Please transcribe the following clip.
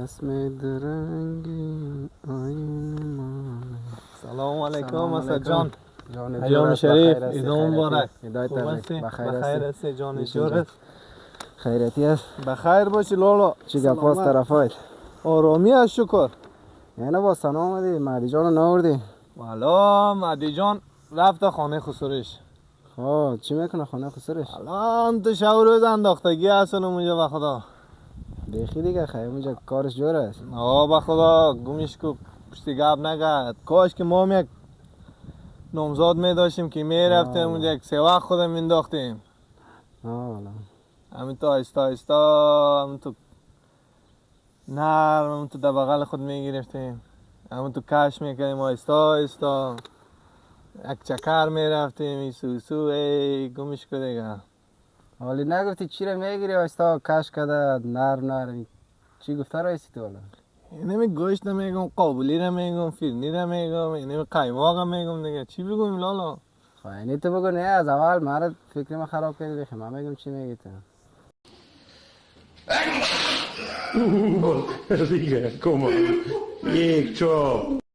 رسم درنگی آین ما. سلام علیکم اسد جان. جان ایام شریف عید عید مبارک. هدایت بخیر هستی جان جورت. خیرتی است. بخیر باشی لالا. چی گپ است طرفایت؟ آرامی است شکر. یعنی با سنا آمدی مهدی جان رو نوردی؟ والا مهدی جان رفت خانه خسروش. خب چی میکنه خانه خسروش؟ الان تو شب روز انداختگی هستن اونجا به خدا. بیخی دیگه خیلی اونجا کارش جور است. به خدا گمش کو پشتی گپ نگرد. کاش که ما یک نامزاد می داشتیم که می رفتیم اونجا یک سه وقت خودم انداختیم. والا همین تو آیستا آیستا همین تو نرم همین تو در بغل خود می گرفتیم. همین تو کش می کردیم آیستا آیستا یک چکر می رفتیم ای سو سو ای گمش کو دیگه. حالی نگفتی چی رو میگیری آیستا کش کده نرم چی گفته رایستی تو حالا؟ اینمی گوشت نمیگم قابلی رو میگم فرنی رو میگم اینمی قیماق میگم دیگه چی بگم لالا. خب اینی تو بگو نه از اول مرد فکر ما خراب کردی بخی من میگم چی میگی تو. Diga, como? یک چاپ